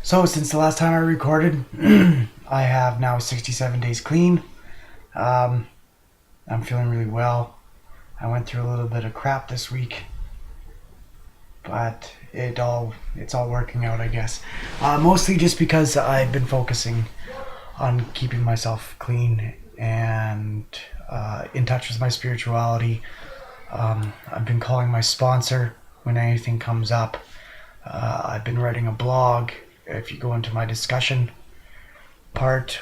So since the last time I recorded, I have now 67 days clean. Um, I'm feeling really well. I went through a little bit of crap this week, but it's all working out, I guess. Mostly just because I've been focusing on keeping myself clean and in touch with my spirituality. I've been calling my sponsor when anything comes up. I've been writing a blog. If you go into my discussion part,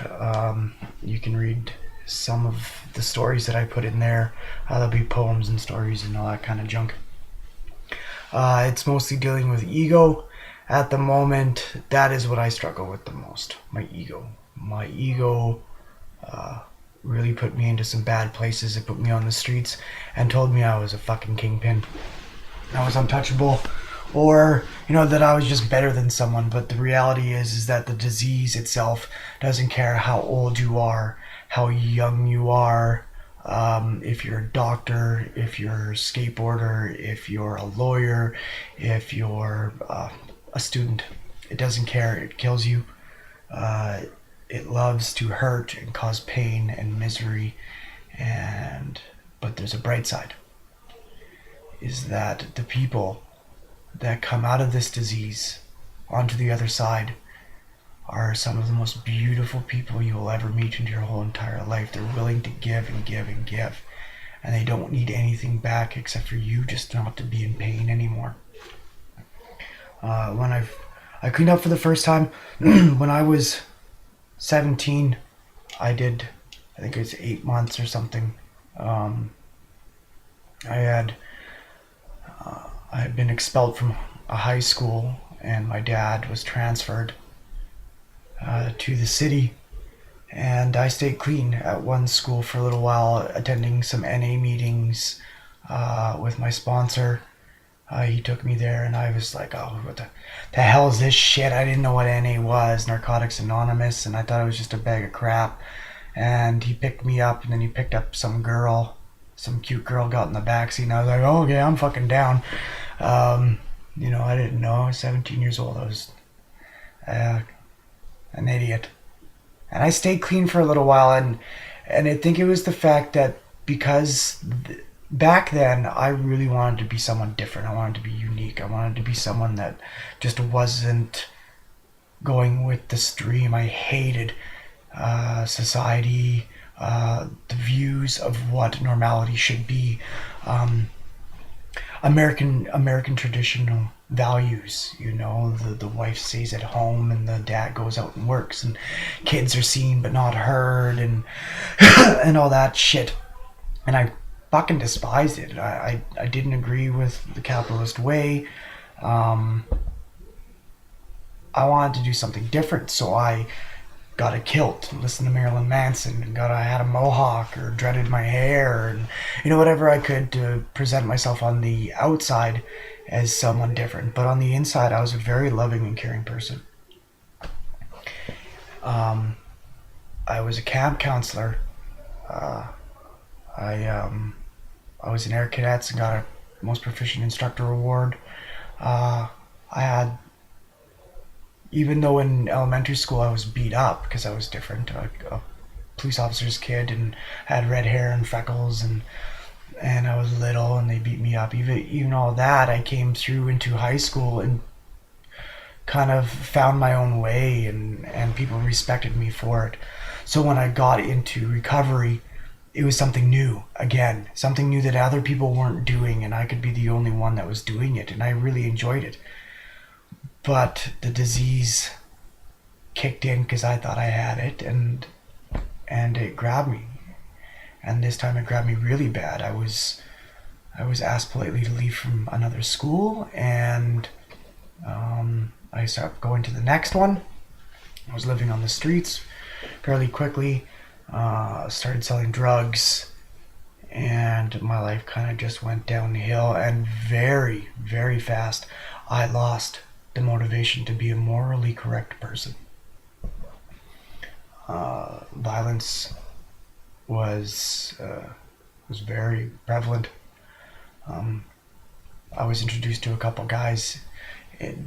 you can read some of the stories that I put in there. There'll be poems and stories and all that kind of junk. It's mostly dealing with ego at the moment. That is what I struggle with the most. My ego. My ego really put me into some bad places. It put me on the streets and told me I was a fucking kingpin. I was untouchable, or that I was just better than someone. But the reality is that the disease itself doesn't care how old you are, how young you are, if you're a doctor, if you're a skateboarder, if you're a lawyer, if you're a student. It doesn't care. It kills you. It loves to hurt and cause pain and misery. But there's a bright side, is that the people that come out of this disease onto the other side are some of the most beautiful people you will ever meet in your whole entire life. They're willing to give and give and give, and they don't need anything back except for you just not to be in pain anymore. When I cleaned up for the first time when I was 17, I think it was 8 months or something. I had I had been expelled from a high school, and my dad was transferred to the city. And I stayed clean at one school for a little while, attending some NA meetings with my sponsor. He took me there, and I was like, oh, what the hell is this shit? I didn't know what NA was, Narcotics Anonymous, and I thought it was just a bag of crap. And he picked me up, and then he picked up some cute girl, got in the backseat, and I was like, oh, okay, I'm fucking down. I didn't know. I was 17 years old. I was an idiot. And I stayed clean for a little while, and I think it was the fact that because back then I really wanted to be someone different. I wanted to be unique. I wanted to be someone that just wasn't going with the stream. I hated society, the views of what normality should be. American traditional values, the wife stays at home and the dad goes out and works, and kids are seen but not heard, and and all that shit. And I fucking despised it. I didn't agree with the capitalist way. I wanted to do something different, so I got a kilt and listened to Marilyn Manson, and I had a mohawk or dreaded my hair, and whatever I could to present myself on the outside as someone different. But on the inside, I was a very loving and caring person. I was a camp counselor. I was in Air Cadets and got a most proficient instructor award. I had Even though in elementary school I was beat up because I was different, a police officer's kid, and had red hair and freckles, and I was little and they beat me up. Even all that, I came through into high school and kind of found my own way, and people respected me for it. So when I got into recovery, it was something new again, something new that other people weren't doing, and I could be the only one that was doing it, and I really enjoyed it. But the disease kicked in because I thought I had it, and it grabbed me. And this time it grabbed me really bad. I was asked politely to leave from another school, and I started going to the next one. I was living on the streets fairly quickly. Started selling drugs, and my life kind of just went downhill, and very, very fast I lost the motivation to be a morally correct person. Violence was very prevalent. I was introduced to a couple guys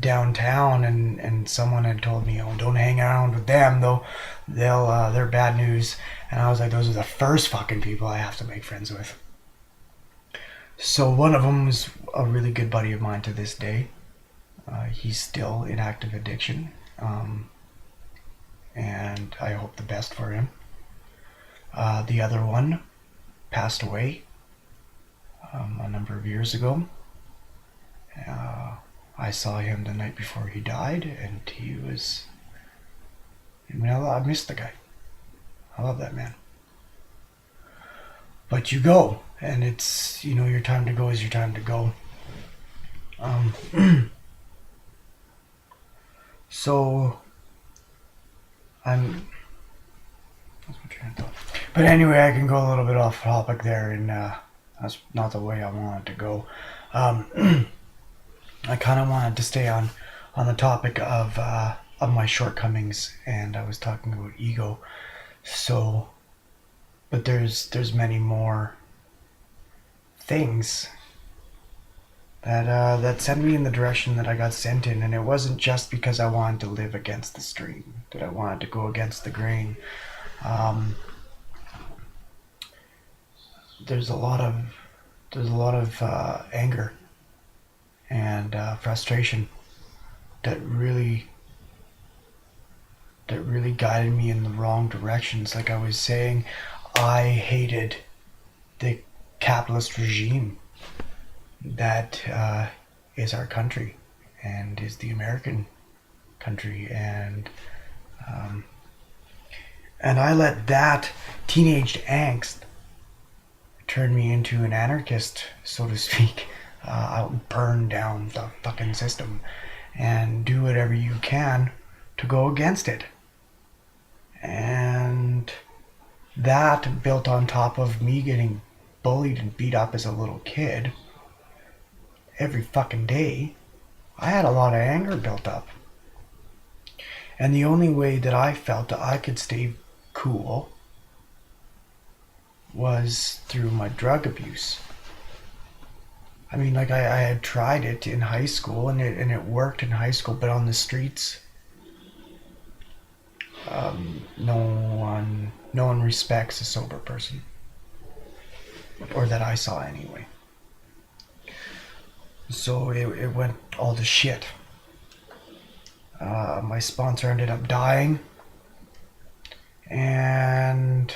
downtown, and someone had told me, "Oh, don't hang around with them, though. They're bad news." And I was like, "Those are the first fucking people I have to make friends with." So one of them was a really good buddy of mine to this day. He's still in active addiction, and I hope the best for him. The other one passed away a number of years ago. I saw him the night before he died, and he was. I mean, I miss the guy. I love that man. But you go, and it's, your time to go is your time to go. So I'm. That's my train of thought. But anyway, I can go a little bit off topic there, and that's not the way I wanted to go. I kind of wanted to stay on the topic of my shortcomings, and I was talking about ego. So, but there's many more things that sent me in the direction that I got sent in, and it wasn't just because I wanted to live against the stream, that I wanted to go against the grain. There's a lot of anger and frustration that really guided me in the wrong directions. Like I was saying, I hated the capitalist regime that is our country and is the American country, and I let that teenage angst turn me into an anarchist, so to speak. I'll burn down the fucking system and do whatever you can to go against it. And that built on top of me getting bullied and beat up as a little kid every fucking day. I had a lot of anger built up. And the only way that I felt that I could stay cool was through my drug abuse. I mean, like I had tried it in high school, and it worked in high school, but on the streets, no one respects a sober person, or that I saw anyway. So it went all to shit. My sponsor ended up dying, and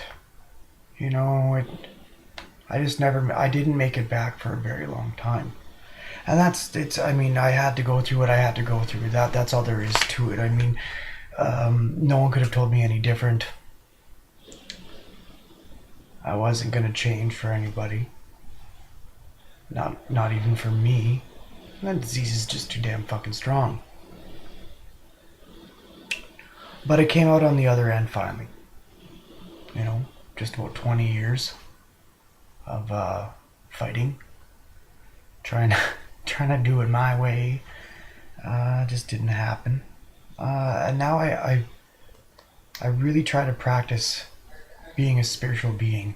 I didn't make it back for a very long time. And I had to go through what I had to go through. That's all there is to it. I mean, no one could have told me any different. I wasn't going to change for anybody. Not even for me. That disease is just too damn fucking strong. But it came out on the other end finally. Just about 20 years of fighting, trying to do it my way. Just didn't happen. And now I really try to practice being a spiritual being.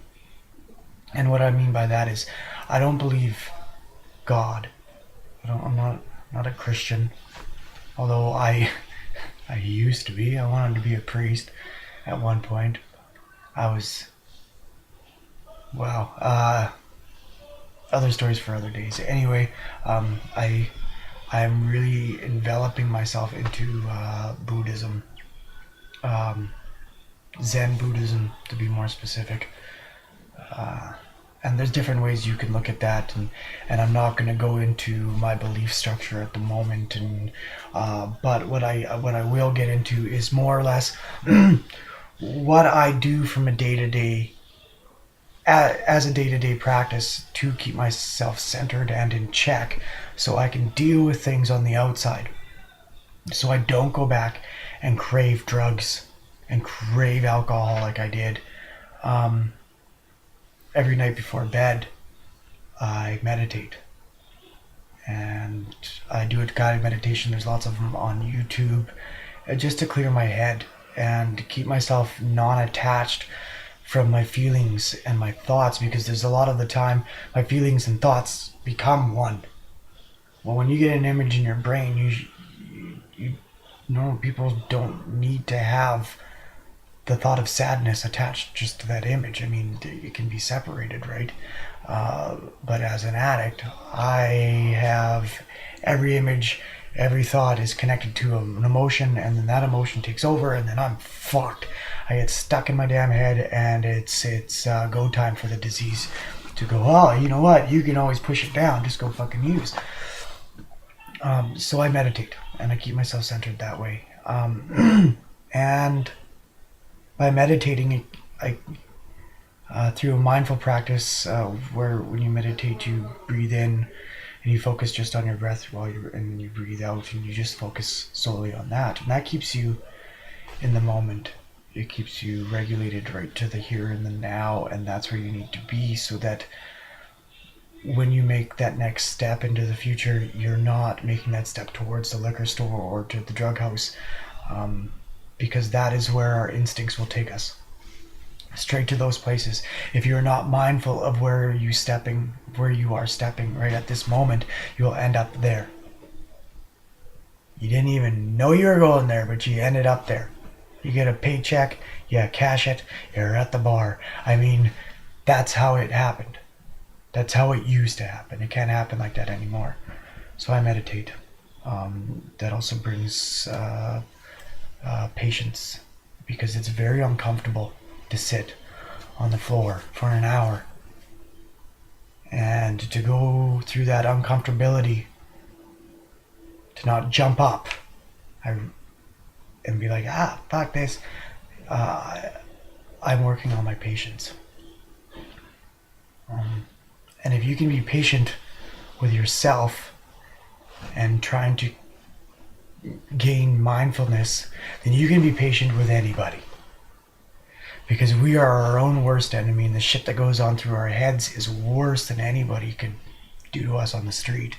And what I mean by that is, I don't believe God. I'm not a Christian, although I used to be. I wanted to be a priest at one point. I was. Wow. Other stories for other days. Anyway, I'm really enveloping myself into Buddhism, Zen Buddhism to be more specific. And there's different ways you can look at that, and I'm not going to go into my belief structure at the moment. And but what I will get into is more or less what I do from a day-to-day. As a day-to-day practice to keep myself centered and in check, so I can deal with things on the outside, so I don't go back and crave drugs and crave alcohol like I did. Every night before bed, I meditate, and I do a guided meditation. There's lots of them on YouTube, just to clear my head and to keep myself non-attached from my feelings and my thoughts, because there's a lot of the time my feelings and thoughts become one. Well, when you get an image in your brain, you normal people don't need to have the thought of sadness attached just to that image. I mean, it can be separated, right? But as an addict, I have every image, every thought is connected to an emotion, and then that emotion takes over, and then I'm fucked. I get stuck in my damn head, and it's go time for the disease to go. Oh, you know what? You can always push it down. Just go fucking use. So I meditate, and I keep myself centered that way. And by meditating, I through a mindful practice, where when you meditate, you breathe in and you focus just on your breath and you breathe out, and you just focus solely on that, and that keeps you in the moment. It keeps you regulated right to the here and the now, and that's where you need to be, so that when you make that next step into the future, you're not making that step towards the liquor store or to the drug house, because that is where our instincts will take us, straight to those places. If you're not mindful of where you are stepping right at this moment, you'll end up there. You didn't even know you were going there, but you ended up there. You get a paycheck, you cash it, you're at the bar. I mean, that's how it happened. That's how it used to happen. It can't happen like that anymore. So I meditate. That also brings patience, because it's very uncomfortable to sit on the floor for an hour and to go through that uncomfortability, to not jump up and be like, fuck this. I'm working on my patience. And if you can be patient with yourself and trying to gain mindfulness, then you can be patient with anybody. Because we are our own worst enemy, and the shit that goes on through our heads is worse than anybody could do to us on the street.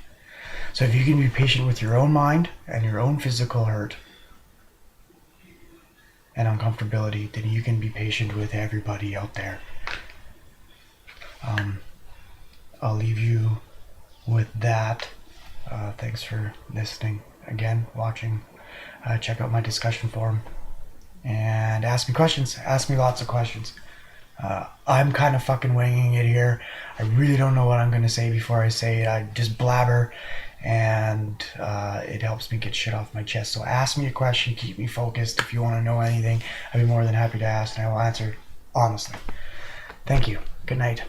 So if you can be patient with your own mind and your own physical hurt and uncomfortability, then you can be patient with everybody out there. I'll leave you with that. Thanks for listening again, watching. Check out my discussion forum and ask me questions. Ask me lots of questions. I'm kind of fucking winging it here. I really don't know what I'm going to say before I say it. I just blabber, and it helps me get shit off my chest. So ask me a question, keep me focused. If you want to know anything, I'd be more than happy to ask, and I will answer honestly. Thank you. Good night.